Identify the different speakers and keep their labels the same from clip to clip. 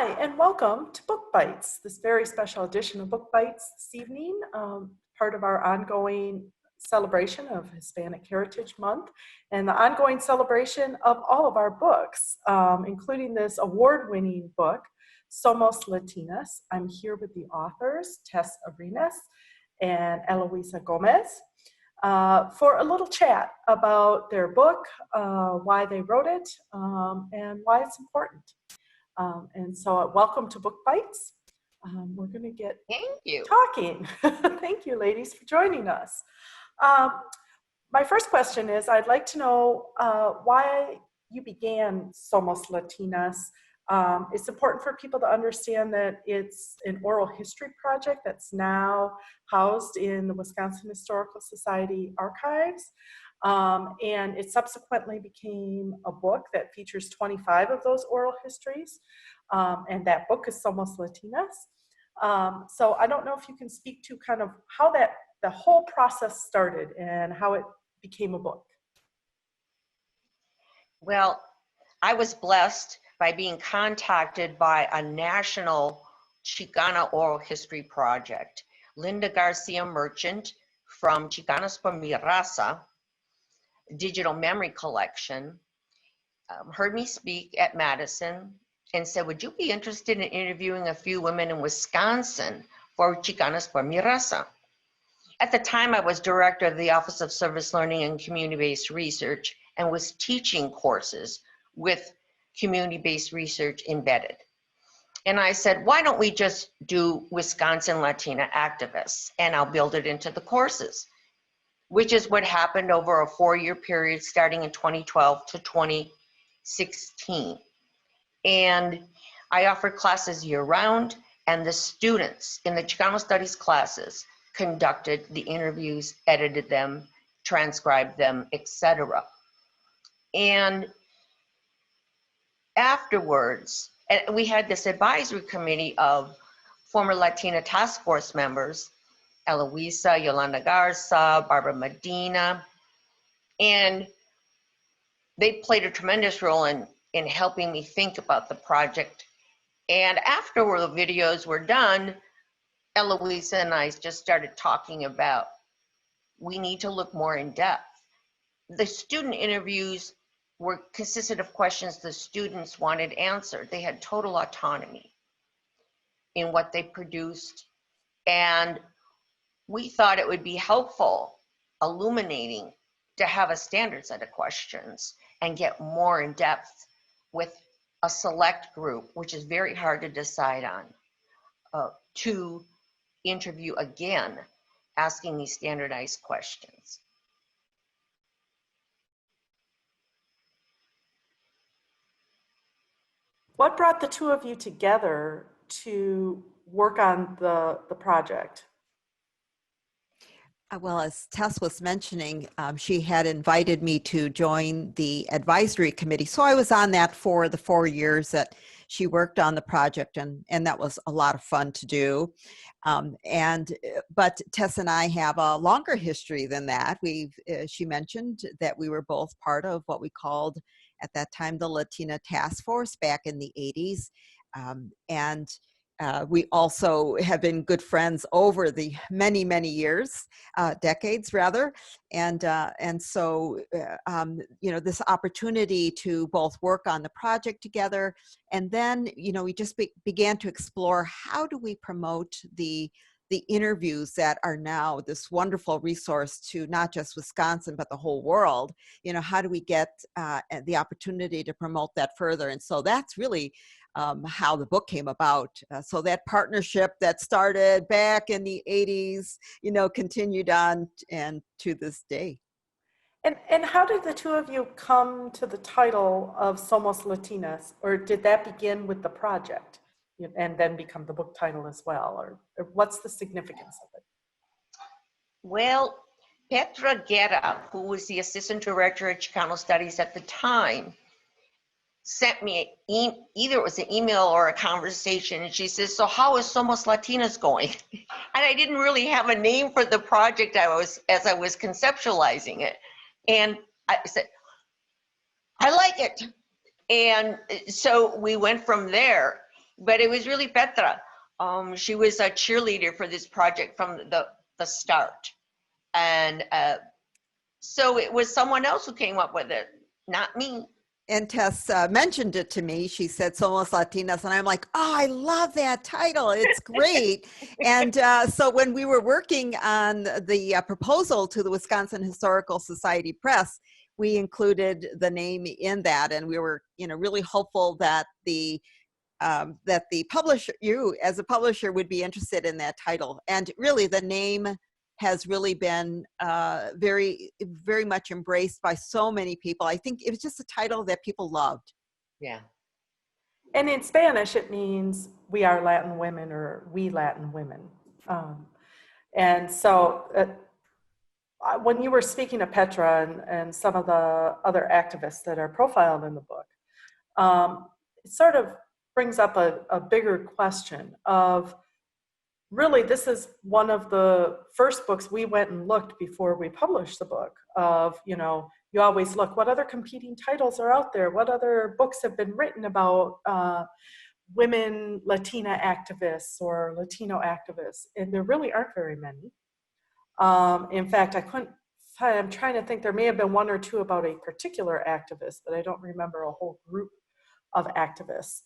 Speaker 1: Hi, and welcome to Book Bites, this very special edition of Book Bites this evening, part of our ongoing celebration of Hispanic Heritage Month and the ongoing celebration of all of our books, including this award-winning book, Somos Latinas. I'm here with the authors, Tess Arenas and Eloisa Gómez, for a little chat about their book, why they wrote it, and why it's important. And so welcome to Book Bites. We're going to get talking. Thank you, ladies, for joining us. My first question is, I'd like to know why you began Somos Latinas. It's important for people to understand that it's an oral history project that's now housed in the Wisconsin Historical Society archives. And it subsequently became a book that features 25 of those oral histories. And that book is Somos Latinas. So I don't know if you can speak to kind of how the whole process started and how it became a book.
Speaker 2: Well, I was blessed by being contacted by a national Chicana oral history project. Linda Garcia Merchant from Chicanos Promise digital memory collection heard me speak at Madison and said, would you be interested in interviewing a few women in Wisconsin for Chicanos Promise? At the time, I was director of the Office of Service Learning and Community-Based Research and was teaching courses with community-based research embedded. And I said, why don't we just do Wisconsin Latina activists and I'll build it into the courses, which is what happened over a 4-year period starting in 2012 to 2016. And I offered classes year-round, and the students in the Chicano Studies classes conducted the interviews, edited them, transcribed them, etc. And afterwards, and we had this advisory committee of former Latina task force members, Eloisa, Yolanda Garza, Barbara Medina, and they played a tremendous role in helping me think about the project. And after the videos were done, Eloisa and I just started talking about, we need to look more in depth. The student interviews consisted of questions the students wanted answered. They had total autonomy in what they produced. And we thought it would be helpful, illuminating, to have a standard set of questions and get more in depth with a select group, which is very hard to decide on, to interview again, asking these standardized questions.
Speaker 1: What brought the two of you together to work on the project?
Speaker 3: Well, as Tess was mentioning, she had invited me to join the advisory committee. So I was on that for the 4 years that she worked on the project, and that was a lot of fun to do. But Tess and I have a longer history than that. She mentioned that we were both part of what we called at that time the Latina Task Force back in the 80s. We also have been good friends over the many, many years, decades rather. And so, this opportunity to both work on the project together, and then, we just began to explore how do we promote the interviews that are now this wonderful resource to not just Wisconsin, but the whole world. How do we get the opportunity to promote that further? And so that's really how the book came about. So that partnership that started back in the 80s, continued on and to this day.
Speaker 1: And how did the two of you come to the title of Somos Latinas, or did that begin with the project and then become the book title as well, or what's the significance of it?
Speaker 2: Well, Petra Guerra, who was the assistant director at Chicano Studies at the time, sent me either it was an email or a conversation, and she says, so how is Somos Latinas going? And I didn't really have a name for the project as I was conceptualizing it. And I said, I like it. And so we went from there. but it was really Petra. She was a cheerleader for this project from the start. And so it was someone else who came up with it, not me.
Speaker 3: And Tess mentioned it to me. She said Somos Latinas, and I'm like, oh, I love that title. It's great. And so when we were working on the proposal to the Wisconsin Historical Society Press, we included the name in that, and we were, really hopeful that the publisher, you as a publisher, would be interested in that title. And really, the name has really been very, very much embraced by so many people. I think it was just a title that people loved.
Speaker 2: Yeah.
Speaker 1: And in Spanish, it means we are Latin women or we Latin women. And so when you were speaking of Petra and some of the other activists that are profiled in the book, it sort of brings up a bigger question of, really, this is one of the first books we went and looked before we published the book of, you always look, what other competing titles are out there? What other books have been written about women Latina activists or Latino activists? And there really aren't very many. In fact, I'm trying to think, there may have been one or two about a particular activist, but I don't remember a whole group of activists.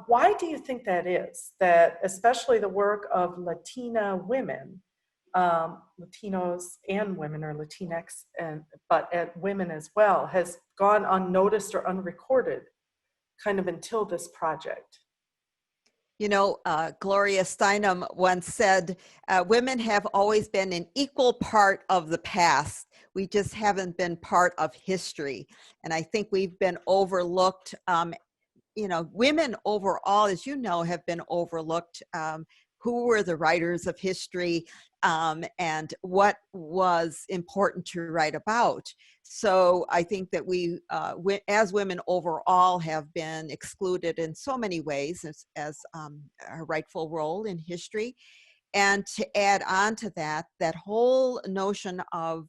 Speaker 1: Why do you think that is? That especially the work of Latina women, Latinos and women, or Latinx, but women as well, has gone unnoticed or unrecorded kind of until this project?
Speaker 3: Gloria Steinem once said, women have always been an equal part of the past. We just haven't been part of history. And I think we've been overlooked. Women overall, as you know, have been overlooked. Who were the writers of history, and what was important to write about? So I think that we, as women overall, have been excluded in so many ways as a rightful role in history. And to add on to that whole notion of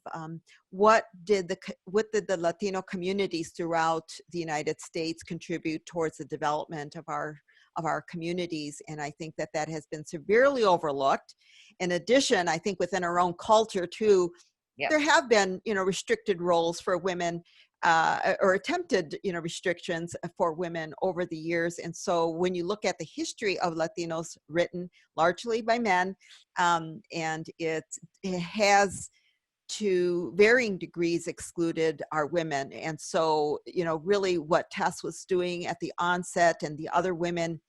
Speaker 3: what did the Latino communities throughout the United States contribute towards the development of our communities, and I think that has been severely overlooked. In addition, I think within our own culture too,
Speaker 2: Yep.
Speaker 3: There have been restricted roles for women. Or attempted, restrictions for women over the years. And so when you look at the history of Latinos written largely by men, and it has to varying degrees excluded our women. And so, really what Tess was doing at the onset and the other women,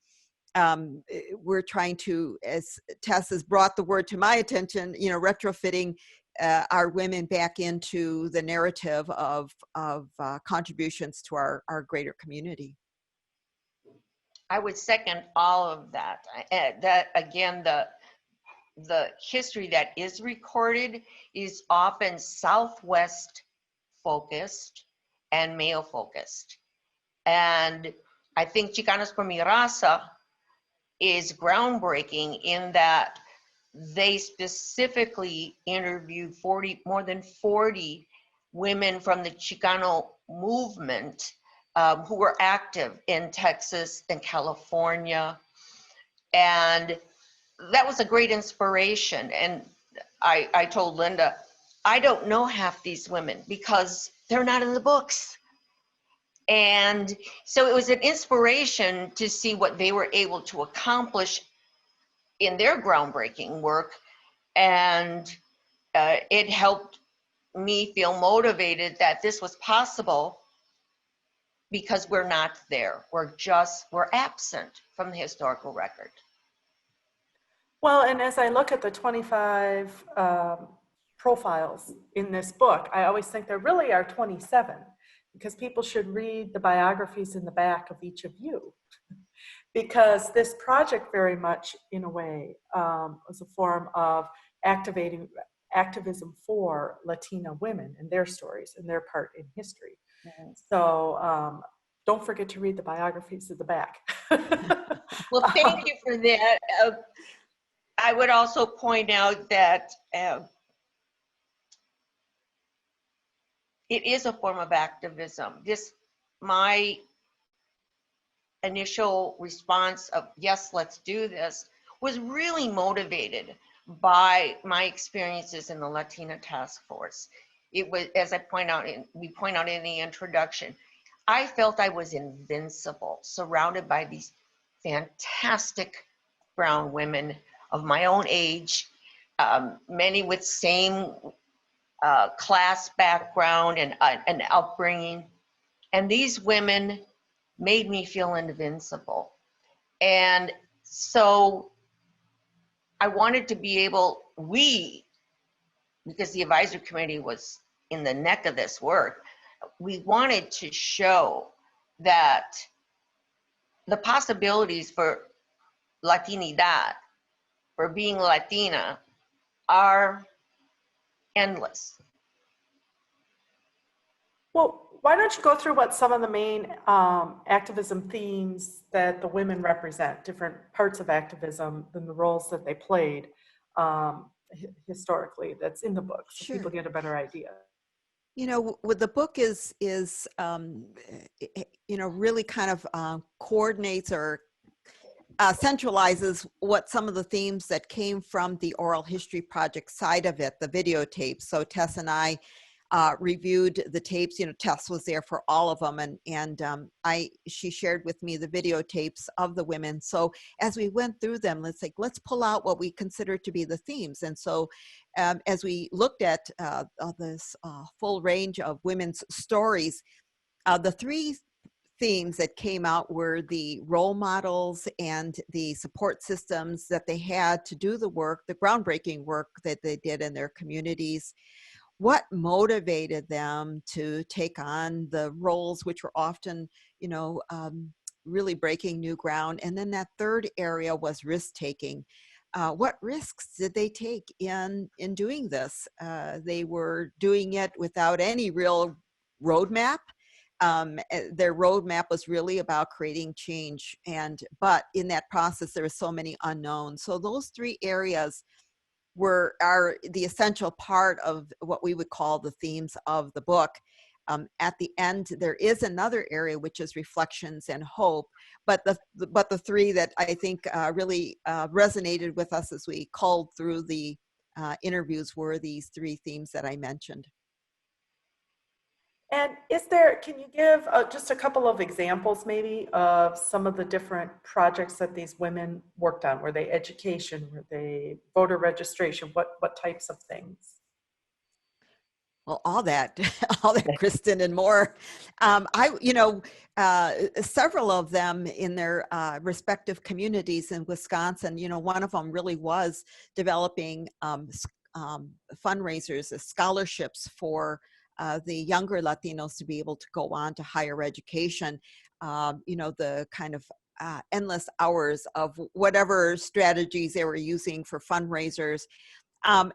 Speaker 3: we're trying to, as Tess has brought the word to my attention, retrofitting our women back into the narrative of contributions to our greater community.
Speaker 2: I would second all of that. That again, the history that is recorded is often Southwest focused and male focused. And I think Chicanos Promise is groundbreaking in that they specifically interviewed more than 40 women from the Chicano movement who were active in Texas and California. And that was a great inspiration. And I told Linda, I don't know half these women because they're not in the books. And so it was an inspiration to see what they were able to accomplish in their groundbreaking work, and it helped me feel motivated that this was possible because we're not there. We're absent from the historical record.
Speaker 1: Well, and as I look at the 25 profiles in this book, I always think there really are 27, because people should read the biographies in the back of each of you. Because this project very much, in a way, was a form of activism for Latina women and their stories and their part in history. Mm-hmm. So don't forget to read the biographies at the back.
Speaker 2: Well, thank you for that. I would also point out that it is a form of activism. My initial response of, yes, let's do this, was really motivated by my experiences in the Latina task force. It was, as we point out in the introduction, I felt I was invincible, surrounded by these fantastic brown women of my own age, many with same class background and upbringing. And these women made me feel invincible. And so I wanted to be able, because the advisory committee was in the neck of this work, we wanted to show that the possibilities for Latinidad, for being Latina, are endless.
Speaker 1: Well, why don't you go through what some of the main activism themes that the women represent, different parts of activism and the roles that they played historically that's in the book, so
Speaker 3: Sure.
Speaker 1: people get a better idea.
Speaker 3: You know, with the book is you know, really kind of coordinates or centralizes what some of the themes that came from the oral history project side of it, the videotapes. So Tess and I reviewed the tapes. You know, Tess was there for all of them, and she shared with me the videotapes of the women. So as we went through them, let's pull out what we consider to be the themes. And so as we looked at this full range of women's stories, the three themes that came out were the role models and the support systems that they had to do the work, the groundbreaking work that they did in their communities. What motivated them to take on the roles, which were often, you know, really breaking new ground. And then that third area was risk taking. What risks did they take in doing this? They were doing it without any real roadmap. Their roadmap was really about creating change, but in that process there were so many unknowns. So those three areas are the essential part of what we would call the themes of the book. At the end, there is another area which is reflections and hope, but the three that I think really resonated with us as we culled through the interviews were these three themes that I mentioned.
Speaker 1: And can you give just a couple of examples maybe of some of the different projects that these women worked on? Were they education? Were they voter registration? What types of things?
Speaker 3: Well, all that, Kristen, and more. Several of them in their respective communities in Wisconsin, you know, one of them really was developing fundraisers, scholarships for the younger Latinos to be able to go on to higher education. You know, the kind of endless hours of whatever strategies they were using for fundraisers.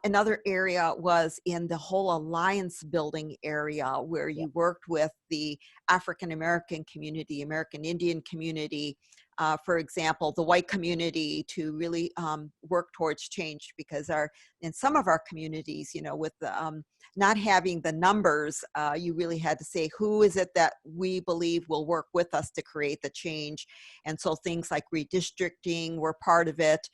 Speaker 3: Another area was in the whole alliance building area where you worked with the African American community, American Indian community, for example, the white community, to really work towards change, because in some of our communities, you know, with the, not having the numbers, you really had to say, who is it that we believe will work with us to create the change? And so things like redistricting were part of it,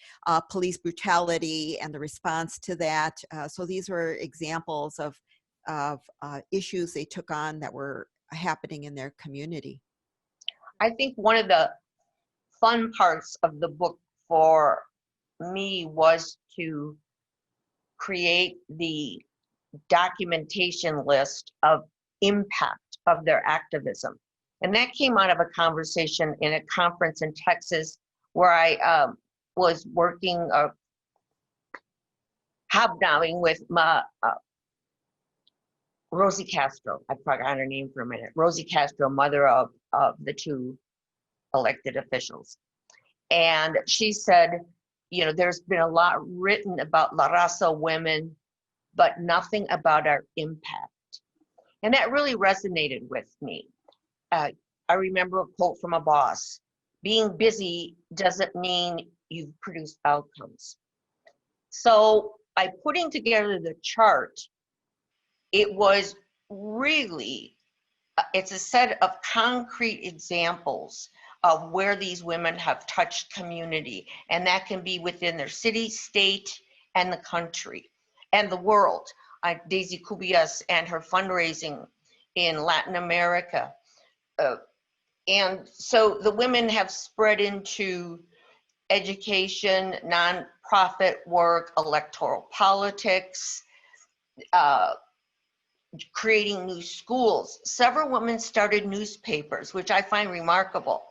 Speaker 3: police brutality and the response to that. So these were examples of issues they took on that were happening in their community.
Speaker 2: I think one of the fun parts of the book for me was to create the documentation list of impact of their activism. And that came out of a conversation in a conference in Texas where I was working, hobnobbing with Rosie Castro. I forgot her name for a minute. Rosie Castro, mother of the two elected officials. And she said, you know, there's been a lot written about La Raza women, but nothing about our impact. And that really resonated with me. I remember a quote from a boss: being busy doesn't mean you've produced outcomes. So by putting together the chart, it was really, it's a set of concrete examples of where these women have touched community. And that can be within their city, state, and the country, and the world. Daisy Cubillas and her fundraising in Latin America. And so the women have spread into education, nonprofit work, electoral politics, creating new schools. Several women started newspapers, which I find remarkable.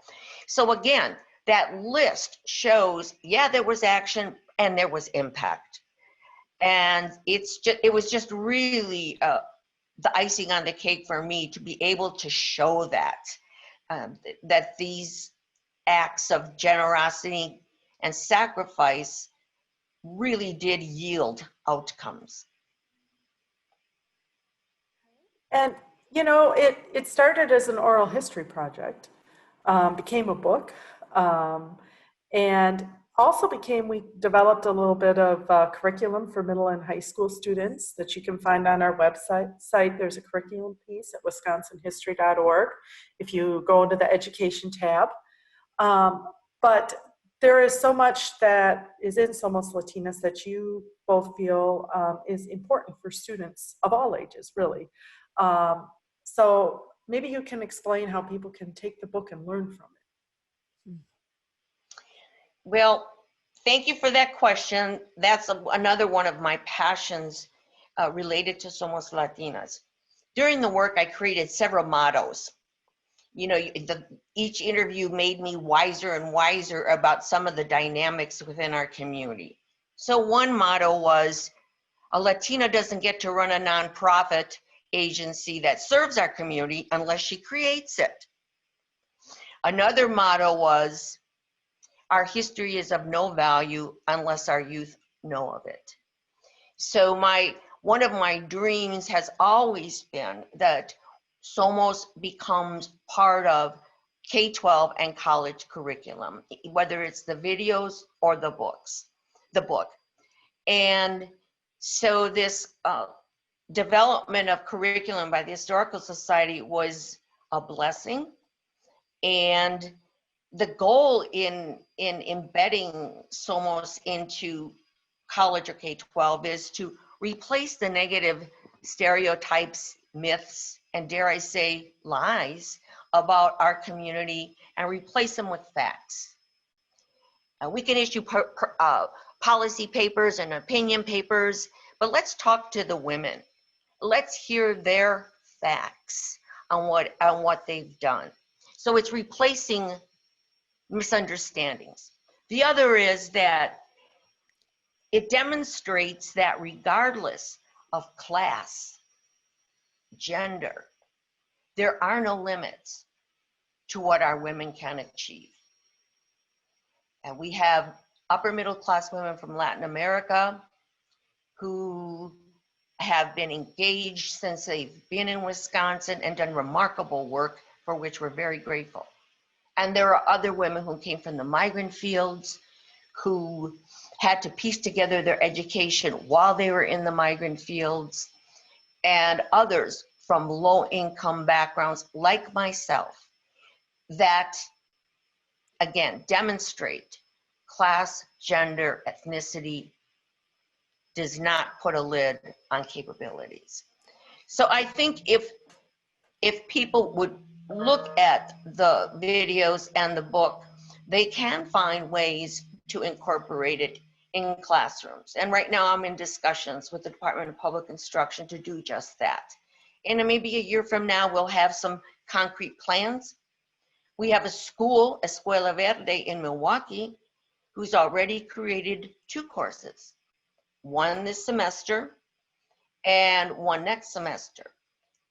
Speaker 2: So again, that list shows, yeah, there was action and there was impact. And it was just really the icing on the cake for me to be able to show that, that these acts of generosity and sacrifice really did yield outcomes.
Speaker 1: And, you know, it started as an oral history project, became a book, and also we developed a little bit of curriculum for middle and high school students that you can find on our website. There's a curriculum piece at wisconsinhistory.org if you go into the education tab. But there is so much that is in Somos Latinas that you both feel is important for students of all ages, really. So maybe you can explain how people can take the book and learn from it.
Speaker 2: Well, thank you for that question. That's another one of my passions related to Somos Latinas. During the work, I created several mottos. You know, each interview made me wiser and wiser about some of the dynamics within our community. So one motto was, a Latina doesn't get to run a nonprofit agency that serves our community unless she creates it. Another motto was, our history is of no value unless our youth know of it. So one of my dreams has always been that Somos becomes part of K-12 and college curriculum, whether it's the videos or the book. And so this development of curriculum by the Historical Society was a blessing. And the goal in embedding Somos into college or K-12 is to replace the negative stereotypes, myths, and dare I say lies about our community and replace them with facts. We can issue policy papers and opinion papers, but let's talk to the women. Let's hear their facts on what they've done. So it's replacing misunderstandings. The other is that it demonstrates that regardless of class, gender, there are no limits to what our women can achieve. And we have upper middle class women from Latin America who have been engaged since they've been in Wisconsin and done remarkable work for which we're very grateful. And there are other women who came from the migrant fields who had to piece together their education while they were in the migrant fields, and others from low-income backgrounds like myself that, again, demonstrate class, gender, ethnicity does not put a lid on capabilities. So I think if people would look at the videos and the book, they can find ways to incorporate it in classrooms. And right now I'm in discussions with the Department of Public Instruction to do just that. And maybe a year from now, we'll have some concrete plans. We have a school, Escuela Verde in Milwaukee, who's already created 2 courses, one this semester and one next semester.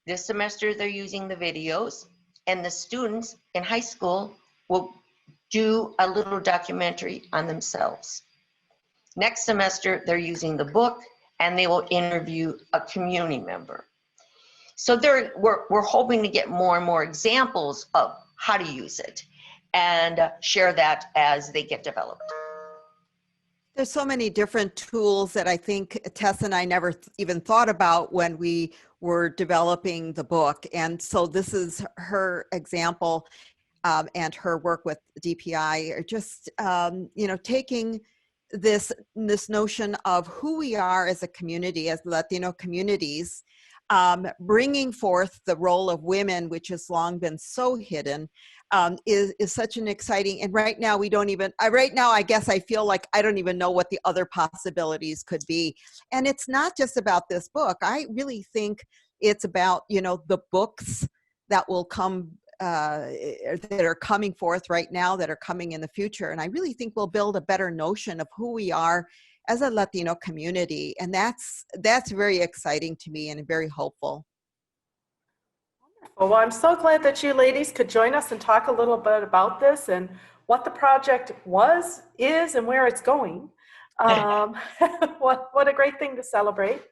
Speaker 2: This semester, they're using the videos, and the students in high school will do a little documentary on themselves. Next semester, they're using the book, and they will interview a community member. So we're hoping to get more and more examples of how to use it and share that as they get developed.
Speaker 3: There's so many different tools that I think Tess and I never even thought about when we were developing the book. And so this is her example. and her work with DPI are just, you know, taking this notion of who we are as a community, as Latino communities, bringing forth the role of women, which has long been so hidden, is such an exciting. And right now we don't even. Right now, I guess I feel like I don't even know what the other possibilities could be. And it's not just about this book. I really think it's about, you know, the books that will come, that are coming forth right now, that are coming in the future. And I really think we'll build a better notion of who we are as a Latino community. And that's very exciting to me and very hopeful.
Speaker 1: Well, I'm so glad that you ladies could join us and talk a little bit about this and what the project was, is, and where it's going. What a great thing to celebrate.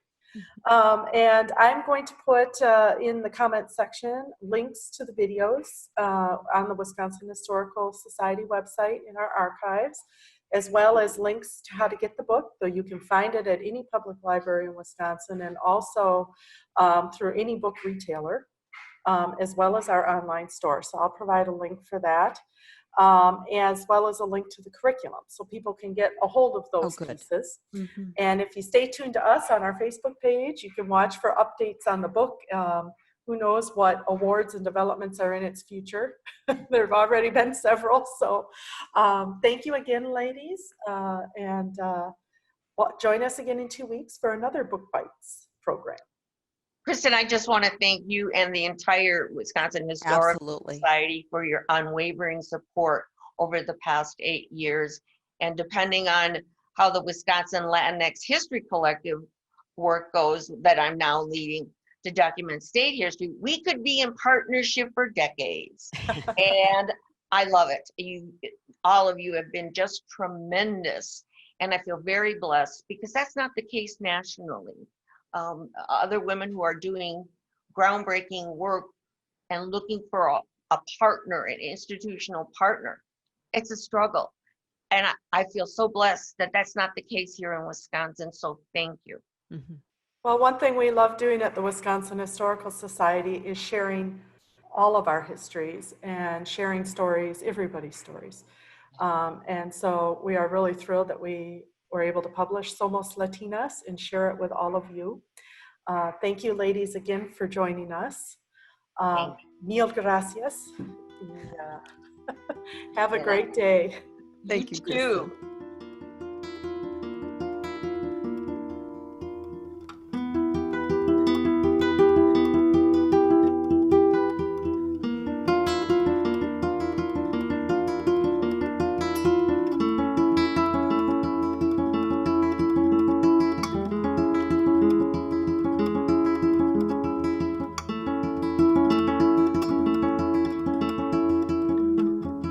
Speaker 1: And I'm going to put in the comment section links to the videos on the Wisconsin Historical Society website in our archives, as well as links to how to get the book, though you can find it at any public library in Wisconsin, and also through any book retailer, as well as our online store. So I'll provide a link for that, as well as a link to the curriculum, so people can get a hold of those pieces. Mm-hmm. And if you stay tuned to us on our Facebook page, you can watch for updates on the book. Who knows what awards and developments are in its future. There have already been several. So thank you again, ladies. And join us again in 2 weeks for another Book Bites program.
Speaker 2: Kristen, I just want to thank you and the entire Wisconsin Historical Society for your unwavering support over the past 8 years. And depending on how the Wisconsin Latinx History Collective work goes that I'm now leading to document state history, we could be in partnership for decades. And I love it. All of you have been just tremendous. And I feel very blessed because that's not the case nationally. Other women who are doing groundbreaking work and looking for a partner, an institutional partner, it's a struggle. And I feel so blessed that that's not the case here in Wisconsin. So thank you.
Speaker 3: Mm-hmm.
Speaker 1: Well, one thing we love doing at the Wisconsin Historical Society is sharing all of our histories and sharing stories, everybody's stories. And so we are really thrilled that we were able to publish Somos Latinas and share it with all of you. Thank you, ladies, again for joining us. Mil gracias. Have a great day.
Speaker 3: Thank you, Kristen.